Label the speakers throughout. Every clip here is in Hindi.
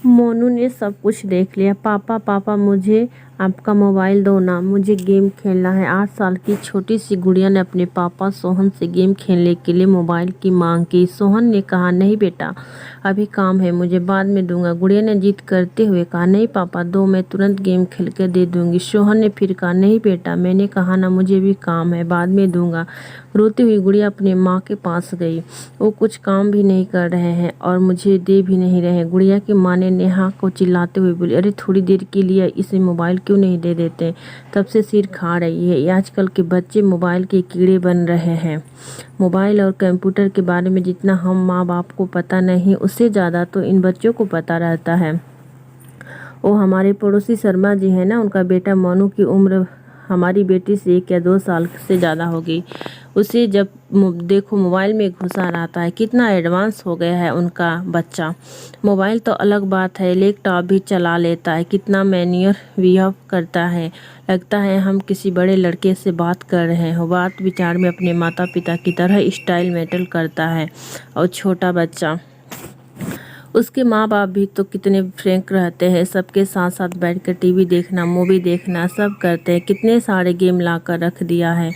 Speaker 1: मोनू ने सब कुछ देख लिया। पापा पापा मुझे आपका मोबाइल दो ना, मुझे गेम खेलना है। 8 साल की छोटी सी गुड़िया ने अपने पापा सोहन से गेम खेलने के लिए मोबाइल की मांग की। सोहन ने कहा नहीं बेटा, अभी काम है, मुझे बाद में दूंगा। गुड़िया ने जिद करते हुए कहा नहीं पापा दो, मैं तुरंत गेम खेल कर दे दूंगी। सोहन ने फिर कहा नहीं बेटा, मैंने कहा ना, मुझे भी काम है, बाद में दूंगा। रोती हुई गुड़िया अपनी माँ के पास गई। वो कुछ काम भी नहीं कर रहे हैं और मुझे दे भी नहीं रहे। गुड़िया की माँ ने नेहा को चिल्लाते हुए बोली, अरे थोड़ी देर के लिए इसे मोबाइल क्यों नहीं दे देते, तब से सिर खा रही है। ये आजकल के बच्चे मोबाइल के कीड़े बन रहे हैं। मोबाइल और कंप्यूटर के बारे में जितना हम माँ बाप को पता नहीं, उससे ज़्यादा तो इन बच्चों को पता रहता है। वो हमारे पड़ोसी शर्मा जी हैं ना, उनका बेटा मोनू की उम्र हमारी बेटी से 1 या 2 साल से ज़्यादा होगी। उसे जब देखो मोबाइल में घुसा रहता है। कितना एडवांस हो गया है उनका बच्चा। मोबाइल तो अलग बात है, लैपटॉप भी चला लेता है। कितना मैन्युअल बिहेव करता है, लगता है हम किसी बड़े लड़के से बात कर रहे हो। बात विचार में अपने माता पिता की तरह स्टाइल मेंटेन करता है। और छोटा बच्चा, उसके माँ बाप भी तो कितने फ्रैंक रहते हैं, सबके साथ साथ बैठकर टीवी देखना, मूवी देखना सब करते हैं। कितने सारे गेम ला कर रख दिया है।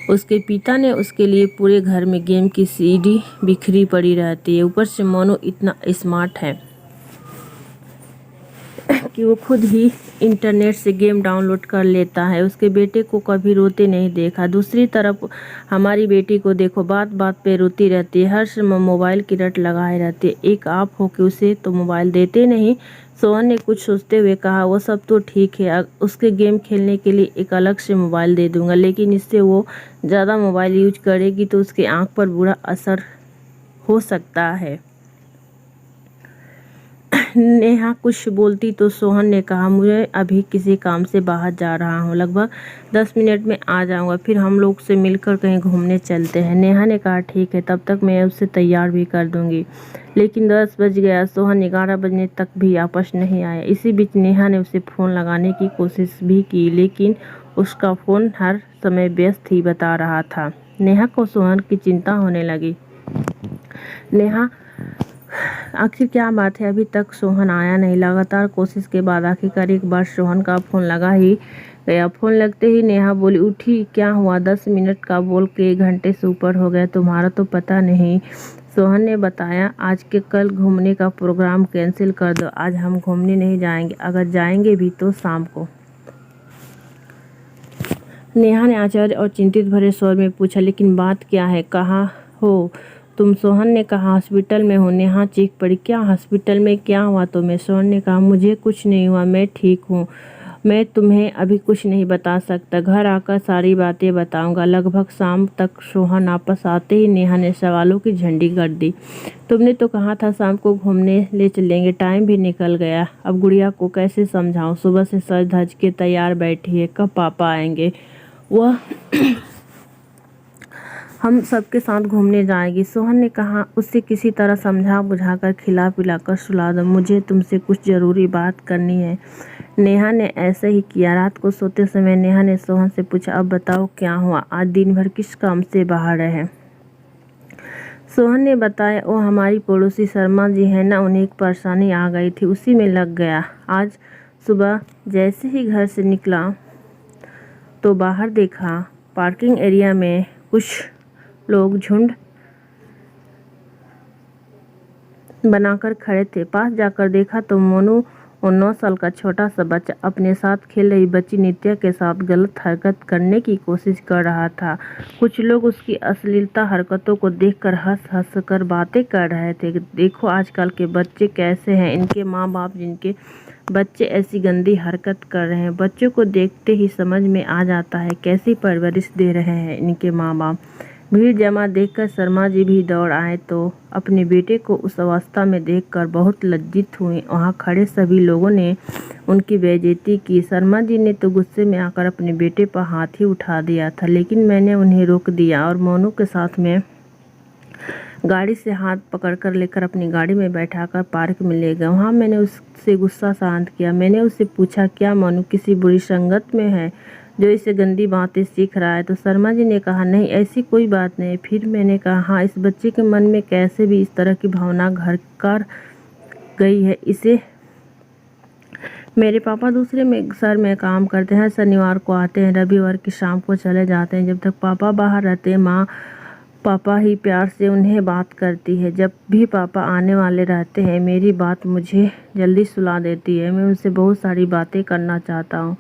Speaker 1: उसके पिता ने उसके लिए पूरे घर में गेम की सीडी बिखरी पड़ी रहती है। ऊपर से मोनू इतना स्मार्ट है कि वो खुद ही इंटरनेट से गेम डाउनलोड कर लेता है। उसके बेटे को कभी रोते नहीं देखा। दूसरी तरफ हमारी बेटी को देखो, बात बात पे रोती रहती है, हर समय मोबाइल की रट लगाए रहती है। एक आप हो कि उसे तो मोबाइल देते नहीं। सोहन ने कुछ सोचते हुए कहा, वो सब तो ठीक है, उसके गेम खेलने के लिए एक अलग से मोबाइल दे दूंगा, लेकिन इससे वो ज़्यादा मोबाइल यूज करेगी तो उसके आँख पर बुरा असर हो सकता है। नेहा कुछ बोलती तो सोहन ने कहा, मुझे अभी किसी काम से बाहर जा रहा हूँ, लगभग 10 मिनट में आ जाऊँगा, फिर हम लोग से मिलकर कहीं घूमने चलते हैं। नेहा ने कहा ठीक है, तब तक मैं उसे तैयार भी कर दूँगी। लेकिन 10 बज गया, सोहन 11 बजने तक भी वापस नहीं आया। इसी बीच नेहा ने उसे फ़ोन लगाने की कोशिश भी की, लेकिन उसका फ़ोन हर समय व्यस्त ही बता रहा था। नेहा को सोहन की चिंता होने लगी। नेहा, आखिर क्या बात है, अभी तक सोहन आया नहीं। लगातार कोशिश के बाद आखिरकार एक बार सोहन का फ़ोन लगा ही गया। फ़ोन लगते ही नेहा बोली, उठी, क्या हुआ? 10 मिनट का बोल के 1 घंटे से ऊपर हो गया, तुम्हारा तो पता नहीं। सोहन ने बताया, आज के कल घूमने का प्रोग्राम कैंसिल कर दो, आज हम घूमने नहीं जाएंगे, अगर जाएंगे भी तो शाम को। नेहा ने आश्चर्य और चिंतित भरे स्वर में पूछा, लेकिन बात क्या है, कहाँ हो तुम? सोहन ने कहा, हॉस्पिटल में हूँ। नेहा चीख पड़ी, क्या हॉस्पिटल में, क्या हुआ तुम्हें? सोहन ने कहा, मुझे कुछ नहीं हुआ, मैं ठीक हूँ, मैं तुम्हें अभी कुछ नहीं बता सकता, घर आकर सारी बातें बताऊंगा। लगभग शाम तक सोहन वापस आते ही नेहा ने सवालों की झंडी कर दी, तुमने तो कहा था शाम को घूमने ले चलेंगे, टाइम भी निकल गया, अब गुड़िया को कैसे समझाऊं? सुबह से सज धज के तैयार बैठी है, कब पापा आएंगे? वह हम सबके साथ घूमने जाएगी। सोहन ने कहा, उससे किसी तरह समझा बुझाकर खिला पिलाकर सुला दो, मुझे तुमसे कुछ ज़रूरी बात करनी है। नेहा ने ऐसे ही किया। रात को सोते समय नेहा ने सोहन से पूछा, अब बताओ क्या हुआ, आज दिन भर किस काम से बाहर रहे? सोहन ने बताया, वो हमारी पड़ोसी शर्मा जी है ना, उन्हें एक परेशानी आ गई थी, उसी में लग गया। आज सुबह जैसे ही घर से निकला तो बाहर देखा, पार्किंग एरिया में कुछ लोग झुंड बनाकर खड़े थे। पास जाकर देखा तो मोनू और 9 साल का छोटा सा बच्चा अपने साथ खेल रही बच्ची नित्या के साथ गलत हरकत करने की कोशिश कर रहा था। कुछ लोग उसकी अश्लीलता हरकतों को देखकर हंस हंस कर बातें कर रहे थे। देखो आजकल के बच्चे कैसे हैं, इनके माँ बाप जिनके बच्चे ऐसी गंदी हरकत कर रहे हैं, बच्चों को देखते ही समझ में आ जाता है कैसी परवरिश दे रहे हैं इनके माँ बाप। भीड़ जमा देखकर शर्मा जी भी दौड़ आए तो अपने बेटे को उस अवस्था में देखकर बहुत लज्जित हुए। वहाँ खड़े सभी लोगों ने उनकी बेइज्जती की। शर्मा जी ने तो गुस्से में आकर अपने बेटे पर हाथ ही उठा दिया था, लेकिन मैंने उन्हें रोक दिया और मोनू के साथ में गाड़ी से हाथ पकड़कर लेकर अपनी गाड़ी में बैठाकर पार्क में ले गए। वहाँ मैंने उससे गुस्सा शांत किया। मैंने उससे पूछा, क्या मोनू किसी बुरी संगत में है जो इसे गंदी बातें सीख रहा है? तो शर्मा जी ने कहा, नहीं ऐसी कोई बात नहीं। फिर मैंने कहा, हाँ, इस बच्चे के मन में कैसे भी इस तरह की भावना घर कर गई है, इसे मेरे पापा दूसरे में शहर में काम करते हैं। शनिवार को आते हैं, रविवार की शाम को चले जाते हैं। जब तक पापा बाहर रहते हैं, माँ पापा ही प्यार से उन्हें बात करती है। जब भी पापा आने वाले रहते हैं, मेरी बात मुझे जल्दी सुला देती है। मैं उनसे बहुत सारी बातें करना चाहता हूँ।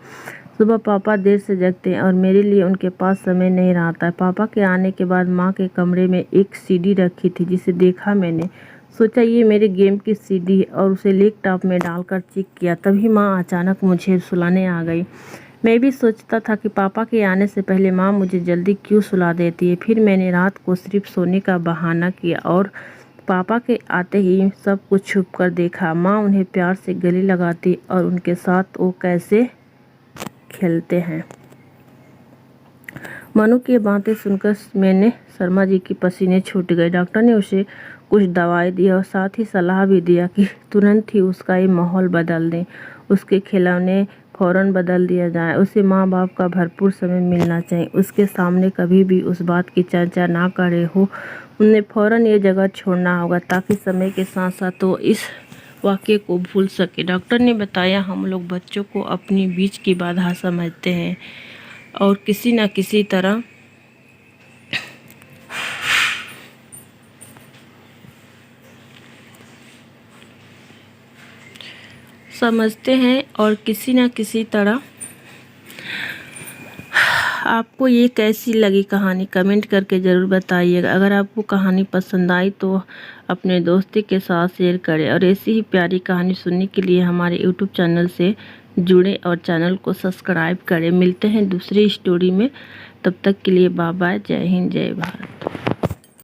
Speaker 1: सुबह पापा देर से जगते हैं और मेरे लिए उनके पास समय नहीं रहता है। पापा के आने के बाद माँ के कमरे में एक सीडी रखी थी, जिसे देखा मैंने। सोचा ये मेरे गेम की सीडी है और उसे लैपटॉप में डालकर चेक किया। तभी माँ अचानक मुझे सुलाने आ गई। मैं भी सोचता था कि पापा के आने से पहले माँ मुझे जल्दी क्यों सुला देती है। फिर मैंने रात को सिर्फ सोने का बहाना किया और पापा के आते ही सब कुछ छुप कर देखा। माँ उन्हें प्यार से गले लगाती और उनके साथ वो कैसे खेलते हैं। मनु की बातें सुनकर मैंने शर्मा जी की पसीने छूट गए। डॉक्टर ने उसे कुछ दवाई दी और साथ ही सलाह भी दिया कि तुरंत ही उसका ये माहौल बदल दें, उसके खिलौने फ़ौरन बदल दिया जाए। उसे माँ बाप का भरपूर समय मिलना चाहिए। उसके सामने कभी भी उस बात की चर्चा ना करे हो। उन्हें फ़ौरन ये जगह छोड़ना होगा ताकि समय के साथ साथ वो इस वाक़ये को भूल सके। डॉक्टर ने बताया, हम लोग बच्चों को अपनी बीच की बाधा समझते हैं और किसी न किसी तरह किसी न किसी तरह आपको ये कैसी लगी कहानी कमेंट करके ज़रूर बताइएगा। अगर आपको कहानी पसंद आई तो अपने दोस्ती के साथ शेयर करें और ऐसी ही प्यारी कहानी सुनने के लिए हमारे यूट्यूब चैनल से जुड़ें और चैनल को सब्सक्राइब करें। मिलते हैं दूसरी स्टोरी में, तब तक के लिए बाय बाय। जय हिंद, जय भारत।